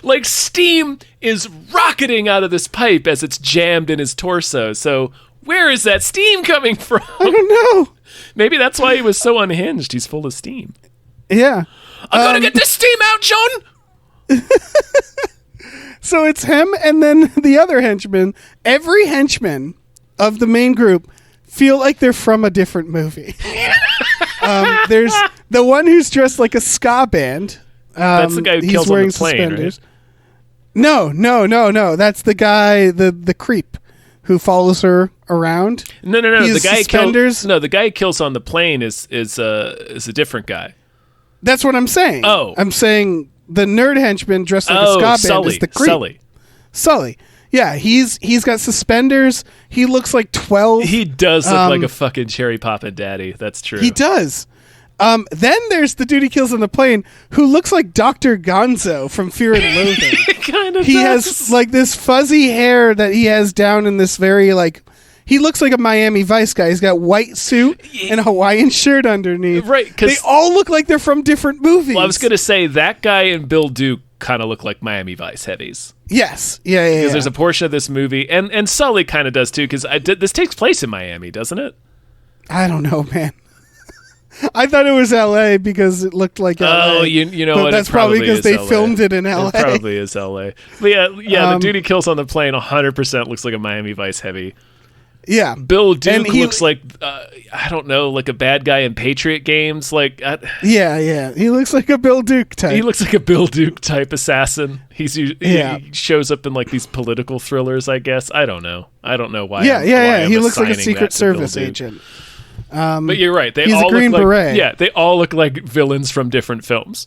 Like, steam is rocketing out of this pipe as it's jammed in his torso. So where is that steam coming from? I don't know. Maybe that's why he was so unhinged. He's full of steam. Yeah. I'm going to get this steam out, John! So it's him and then the other henchmen. Every henchman of the main group feel like they're from a different movie. There's the one who's dressed like a ska band. That's the guy who kills on the plane, suspenders. Right? No. That's the guy, the creep, who follows her around. No. The guy suspenders. The guy he kills on the plane is a different guy. That's what I'm saying. Oh. I'm saying the nerd henchman dressed like a ska band is the creep. Sully. Yeah, he's got suspenders. He looks like 12. He does look like a fucking cherry poppin' daddy. That's true. He does. Then there's the dude he kills on the plane who looks like Dr. Gonzo from Fear and Loathing. Kind of. He has like this fuzzy hair that he has down in this very like. He looks like a Miami Vice guy. He's got white suit and a Hawaiian shirt underneath. Right. They all look like they're from different movies. Well, I was going to say that guy and Bill Duke kind of look like Miami Vice heavies. Yes. Yeah. Because there's a portion of this movie, and Sully kind of does too, because this takes place in Miami, doesn't it? I don't know, man. I thought it was L.A. because it looked like L.A. Oh, you know but what? that's probably because they LA. filmed it in L.A. It probably is L.A. But the dude he kills on the plane 100% looks like a Miami Vice heavy. Yeah. Bill Duke looks like, I don't know, like a bad guy in Patriot games. Yeah. He looks like a Bill Duke type. He looks like a Bill Duke type assassin. He shows up in like these political thrillers, I guess. I don't know why. Yeah. He looks like a Secret Service agent. But you're right. He's a Green Beret. Yeah, they all look like villains from different films.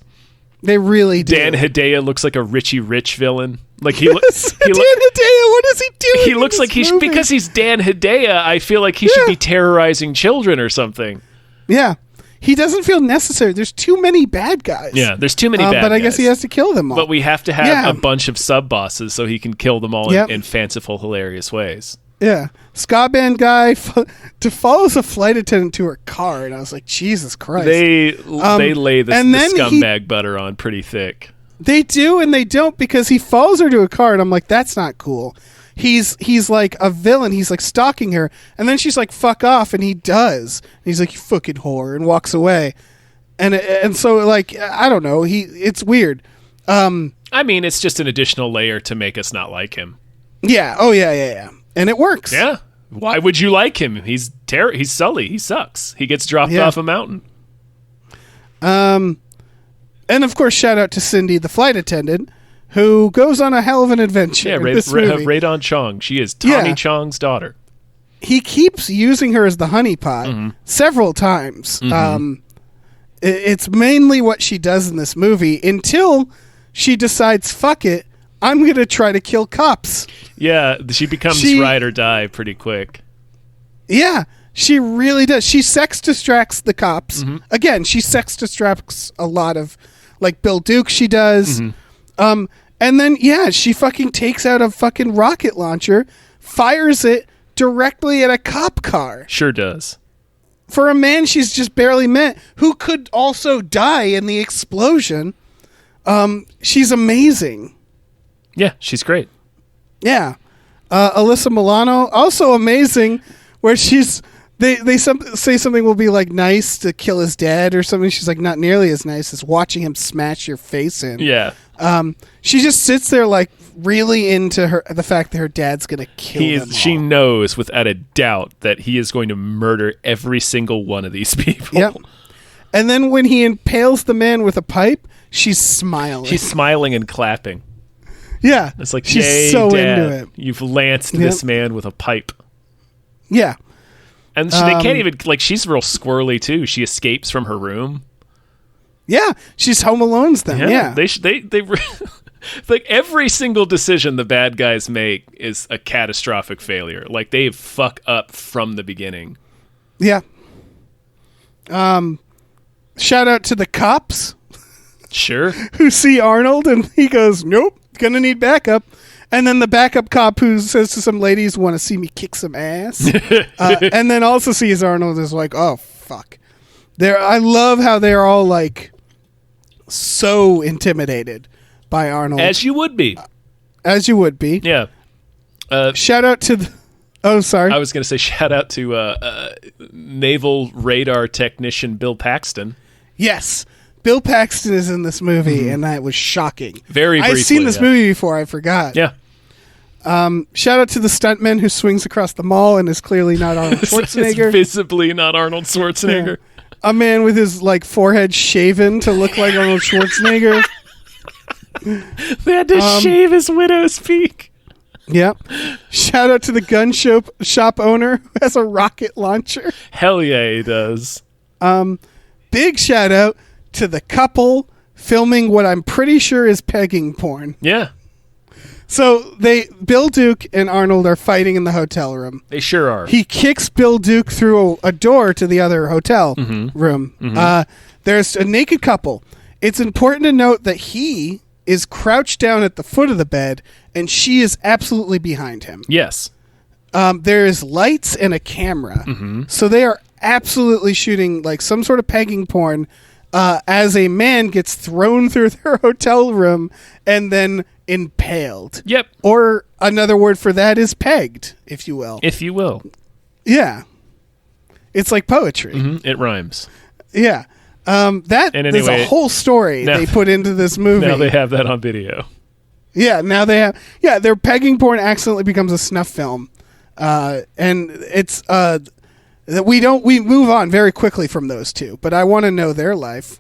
They really do. Dan Hedaya looks like a Richie Rich villain. Like Dan Hedaya, what is he doing? He looks like because he's Dan Hedaya. I feel like he should be terrorizing children or something. Yeah, he doesn't feel necessary. There's too many bad guys. Yeah, there's too many bad guys. But I guess he has to kill them all. But we have to have a bunch of sub bosses so he can kill them all in fanciful, hilarious ways. Yeah, ska band guy follows a flight attendant to her car, and I was like, Jesus Christ! They lay the scumbag butter on pretty thick. They do and they don't, because he follows her to a car, and I'm like, that's not cool. He's like a villain. He's like stalking her, and then she's like, "Fuck off," and he does. And he's like, "You fucking whore," and walks away. And so like I don't know. It's weird. I mean, it's just an additional layer to make us not like him. Yeah. Oh yeah. And it works. Yeah. Why would you like him? He's Sully. He sucks. He gets dropped off a mountain. And of course, shout out to Cindy, the flight attendant, who goes on a hell of an adventure. Yeah, Radon Chong. She is Tommy Chong's daughter. He keeps using her as the honeypot several times. It's mainly what she does in this movie until she decides, fuck it, I'm going to try to kill cops. Yeah, she becomes ride or die pretty quick. Yeah, she really does. She sex distracts the cops. Again, she sex distracts a lot of, like Bill Duke she does. And then, she fucking takes out a fucking rocket launcher, fires it directly at a cop car. Sure does. For a man she's just barely met, who could also die in the explosion, she's amazing. Yeah, she's great. Yeah. Alyssa Milano, also amazing, where they say something will be like nice to kill his dad or something. She's like, not nearly as nice as watching him smash your face in. Yeah. She just sits there like really into the fact that her dad's going to kill them all. She knows without a doubt that he is going to murder every single one of these people. Yep. And then when he impales the man with a pipe, she's smiling. She's smiling and clapping. Yeah. It's like, she's yay, so Dad, into it. You've lanced this man with a pipe. Yeah. And they can't even, like, she's real squirrely too. She escapes from her room. Yeah. She's Home Alone's them. Yeah. They like every single decision the bad guys make is a catastrophic failure. Like they fuck up from the beginning. Yeah. Shout out to the cops. Sure. Who see Arnold and he goes, nope, gonna need backup. And then the backup cop who says to some ladies, want to see me kick some ass. And then also sees Arnold is like, oh, fuck. I love how they're all like so intimidated by Arnold. As you would be. As you would be. Yeah. Shout out to oh, sorry. I was going to say shout out to naval radar technician Bill Paxton. Yes. Bill Paxton is in this movie, and that was shocking. Very briefly. I've seen this movie before. I forgot. Yeah. Shout out to the stuntman who swings across the mall and is clearly not Arnold Schwarzenegger. It's visibly not Arnold Schwarzenegger. Yeah. A man with his like forehead shaven to look like Arnold Schwarzenegger. They had to shave his widow's peak. Yep. Shout out to the gun shop owner who has a rocket launcher. Hell yeah, he does. Big shout out to the couple filming what I'm pretty sure is pegging porn. Yeah. So Bill Duke and Arnold are fighting in the hotel room. They sure are. He kicks Bill Duke through a door to the other hotel room. Mm-hmm. There's a naked couple. It's important to note that he is crouched down at the foot of the bed and she is absolutely behind him. Yes. There is lights and a camera. Mm-hmm. So they are absolutely shooting like some sort of pegging porn as a man gets thrown through their hotel room and then impaled. Yep. Or another word for that is pegged, if you will. If you will. Yeah. It's like poetry. Mm-hmm. It rhymes. Yeah. There's a whole story they put into this movie. Now they have that on video. Yeah, now they have. Yeah, their pegging porn accidentally becomes a snuff film. And it's we move on very quickly from those two, but I want to know their life.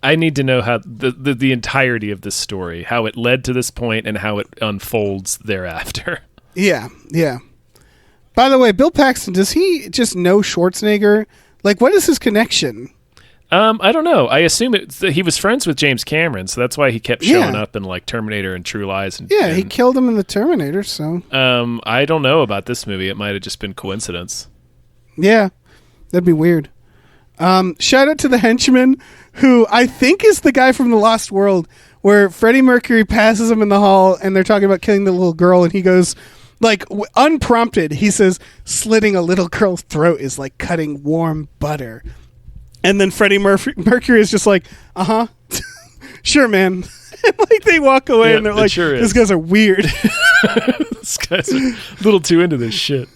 I need to know how the entirety of this story, how it led to this point and how it unfolds thereafter. Yeah, yeah. By the way, Bill Paxton, does he just know Schwarzenegger? Like, what is his connection? I don't know. I assume he was friends with James Cameron, so that's why he kept showing up in like Terminator and True Lies. He killed him in the Terminator. So I don't know about this movie. It might have just been coincidence. Yeah, that'd be weird. Shout out to the henchman, who I think is the guy from The Lost World, where Freddie Mercury passes him in the hall, and they're talking about killing the little girl, and he goes, like, unprompted, he says, "Slitting a little girl's throat is like cutting warm butter." And then Freddie Mercury is just like, sure, man. And like they walk away and they're like, these guys are weird. This guy's a little too into this shit.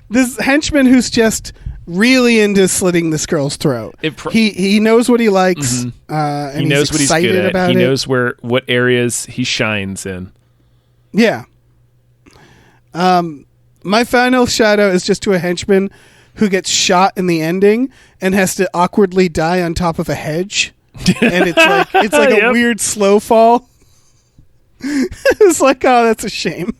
This henchman who's just really into slitting this girl's throat. He knows what he likes. Mm-hmm. And he knows what he's good at. He knows what areas he shines in. Yeah. My final shout out is just to a henchman who gets shot in the ending and has to awkwardly die on top of a hedge. And it's like a weird slow fall. It's like, oh, that's a shame.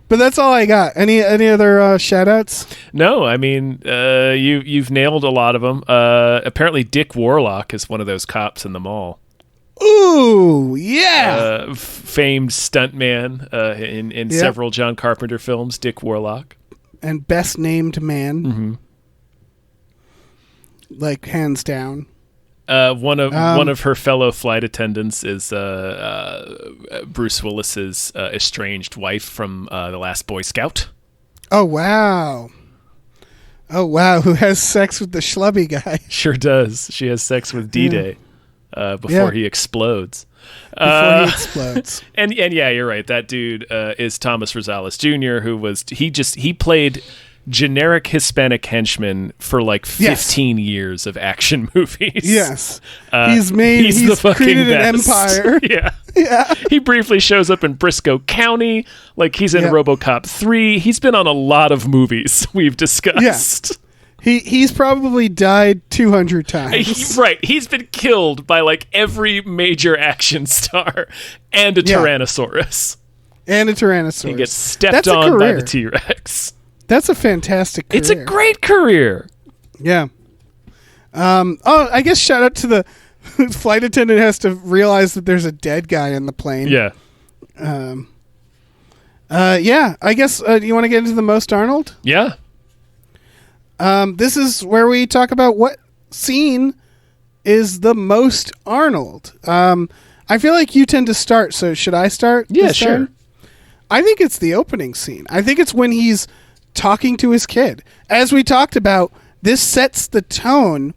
But that's all I got. Any other shout outs? No, I mean, you've nailed a lot of them. Apparently Dick Warlock is one of those cops in the mall. Ooh, yeah. Famed stuntman in several John Carpenter films, Dick Warlock. And best named man. Mm-hmm. Like, hands down. One of her fellow flight attendants is Bruce Willis's estranged wife from The Last Boy Scout. Oh, wow. Who has sex with the schlubby guy. Sure does. She has sex with D-Day before he explodes. Before he explodes. And yeah, you're right. That dude is Thomas Rosales Jr., who he played generic Hispanic henchman for like 15 years of action movies. Yes. He's created an empire. Yeah. He briefly shows up in Briscoe County. Like he's in RoboCop 3. He's been on a lot of movies we've discussed. Yeah. He's probably died 200 times. Right. He's been killed by like every major action star and a Tyrannosaurus. He gets stepped on by the T-Rex. That's a fantastic career. It's a great career. Yeah. I guess shout out to the flight attendant has to realize that there's a dead guy in the plane. Yeah. I guess do you want to get into the most Arnold? Yeah. This is where we talk about what scene is the most Arnold. I feel like you tend to start, so should I start? Yeah, sure. I think it's the opening scene. I think it's when he's talking to his kid. As we talked about, this sets the tone,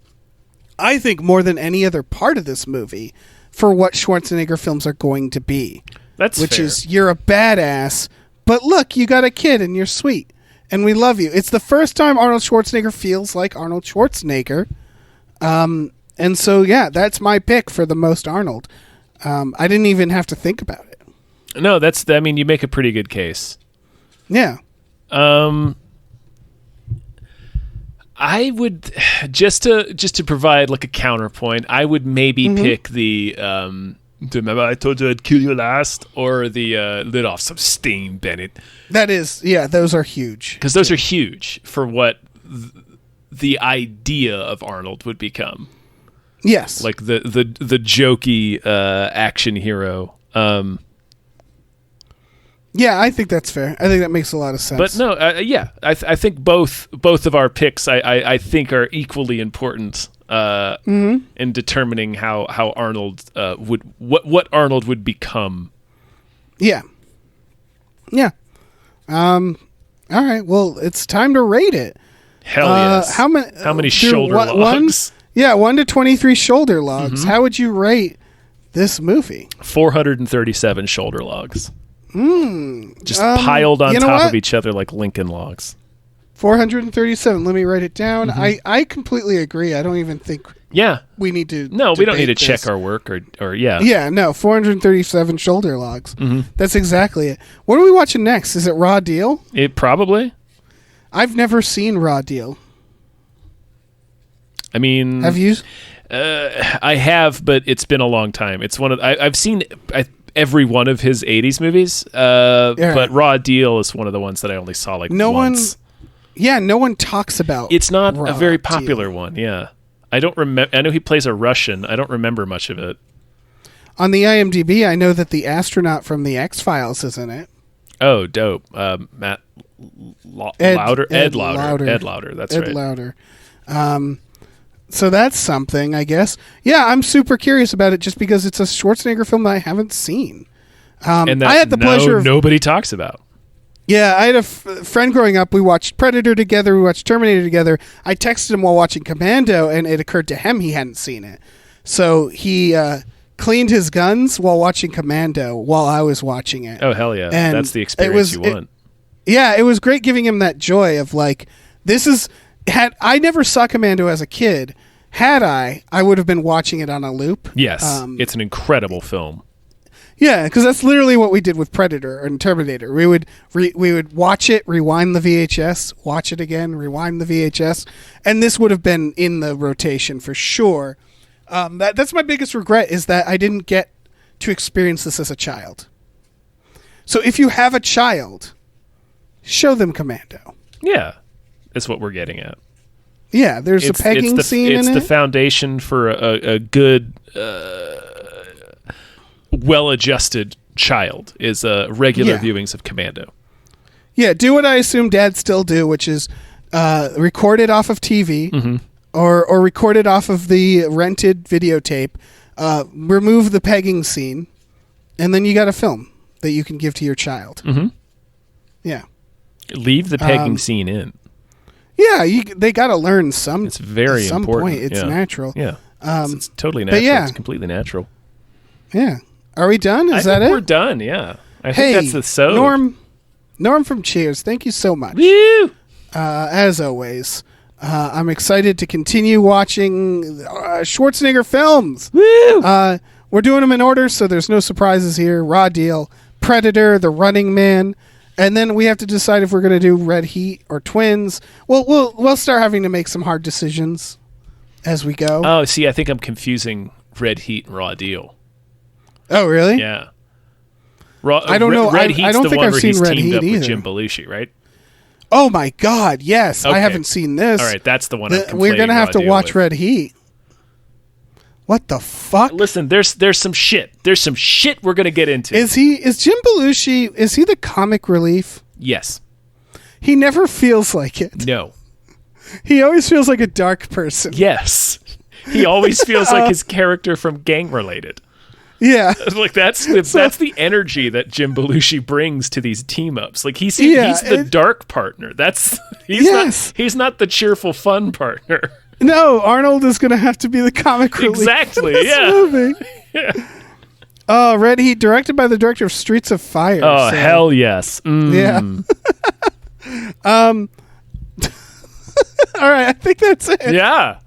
I think, more than any other part of this movie for what Schwarzenegger films are going to be. Which fair. is, you're a badass, but look, you got a kid and you're sweet. And we love you. It's the first time Arnold Schwarzenegger feels like Arnold Schwarzenegger. And so, yeah, that's my pick for the most Arnold. I didn't even have to think about it. No, you make a pretty good case. Yeah. I would just to provide like a counterpoint. I would maybe pick the Remember I told you I'd kill you last? Or the lit off some steam, Bennett. That is, those are huge. Because those are huge for what the idea of Arnold would become. Yes. Like the jokey action hero. Yeah, I think that's fair. I think that makes a lot of sense. But no, I think both of our picks I think are equally important in determining how Arnold what Arnold would become. Yeah. Yeah. All right. Well, it's time to rate it. Hell yes. How many shoulder logs? 1 to 23 shoulder logs. How would you rate this movie? 437 shoulder logs. Just piled on top of each other like Lincoln logs. 437. Let me write it down. I completely agree. I don't even think we need to. No, we don't need to check our work or yeah. Yeah, no, 437 shoulder logs. That's exactly it. What are we watching next? Is it Raw Deal? It probably. I've never seen Raw Deal. I mean, have you? I have, but it's been a long time. It's one of I've seen every one of his 80s movies, but Raw Deal is one of the ones that I only saw once. No one talks about. It's not a very popular one. Yeah, I don't remember. I know he plays a Russian. I don't remember much of it. On the IMDb, I know that the astronaut from the X-Files is in it. Oh, dope! Ed Lauder. That's right. Ed Lauder. So that's something, I guess. Yeah, I'm super curious about it just because it's a Schwarzenegger film that I haven't seen. And that I had the pleasure of nobody talks about. Yeah, I had a friend growing up. We watched Predator together. We watched Terminator together. I texted him while watching Commando, and it occurred to him he hadn't seen it. So he cleaned his guns while watching Commando while I was watching it. Oh, hell yeah. And that's the experience you want. It was great giving him that joy of like, I never saw Commando as a kid. Had I would have been watching it on a loop. Yes, it's an incredible film. Yeah, because that's literally what we did with Predator and Terminator. We would watch it, rewind the VHS, watch it again, rewind the VHS, and this would have been in the rotation for sure. That's my biggest regret is that I didn't get to experience this as a child. So if you have a child, show them Commando. Yeah, that's what we're getting at. Yeah, there's a pegging scene in it. It's the foundation for a good, well-adjusted child is regular viewings of Commando. Yeah, do what I assume dads still do, which is record it off of TV or record it off of the rented videotape, remove the pegging scene, and then you got a film that you can give to your child. Yeah. Leave the pegging scene in. Yeah, they got to learn some. It's very at some important. Point. It's natural. Yeah, it's totally natural. Yeah. It's completely natural. Yeah. Are we done? I think we're done. Yeah. I think that's the so. Norm from Cheers. Thank you so much. Woo! As always, I'm excited to continue watching Schwarzenegger films. Woo! We're doing them in order, so there's no surprises here. Raw Deal, Predator, The Running Man. And then we have to decide if we're going to do Red Heat or Twins. We'll start having to make some hard decisions as we go. Oh, see, I think I'm confusing Red Heat and Raw Deal. Oh, really? Yeah. I don't know. Red Heat's I don't the think one I've where seen he's Red teamed Heat up either. with Jim Belushi, right? Oh my God! Yes, okay. I haven't seen this. All right, that's the one. We're going to have to watch Red Heat. What the fuck? Listen, there's some shit. There's some shit we're gonna get into. Is Jim Belushi? Is he the comic relief? Yes. He never feels like it. No. He always feels like a dark person. Yes. He always feels like his character from Gang Related. Yeah. Like that's the energy that Jim Belushi brings to these team ups. Like he's the dark partner. He's not the cheerful fun partner. No, Arnold is going to have to be the comic relief. Exactly, in this movie. Oh, Red Heat, directed by the director of Streets of Fire. Oh, hell yes. Yeah. All right, I think that's it. Yeah.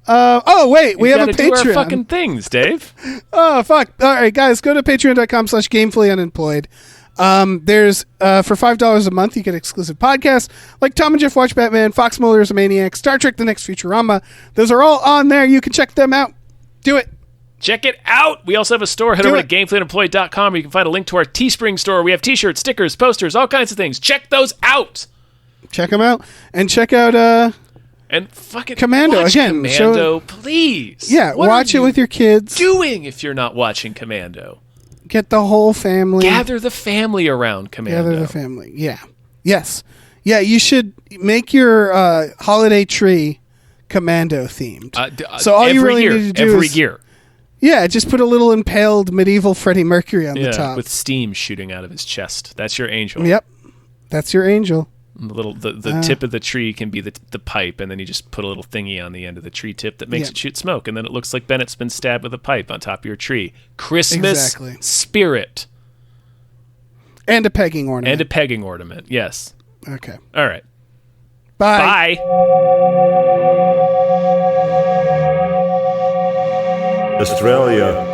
Wait, we have a do Patreon. Our fucking things, Dave. Oh, fuck. All right, guys, go to patreon.com/gamefullyunemployed. There's for $5 a month you get exclusive podcasts like Tom and Jeff Watch Batman, Fox Mulder is a Maniac, Star Trek The Next Futurama. Those are all on there. You can check them out. Do it. Check it out. We also have a store. Head over to gamefullyunemployed.com where you can find a link to our Teespring store. We have t-shirts, stickers, posters, all kinds of things. Check those out. Check them out. And check out and fucking Commando watch again. Commando, please. Yeah, watch it with your kids. Doing if you're not watching Commando. Get the whole family. Gather the family around Commando. Gather the family. Yeah. Yes. Yeah, you should make your holiday tree Commando themed. So all you really need to do every is year. Yeah, just put a little impaled medieval Freddie Mercury on the top with steam shooting out of his chest. That's your angel. Yep, that's your angel. The tip of the tree can be the pipe, and then you just put a little thingy on the end of the tree tip that makes it shoot smoke, and then it looks like Bennett's been stabbed with a pipe on top of your tree. Christmas spirit. And a pegging ornament. Yes. Okay. All right. Bye. Australia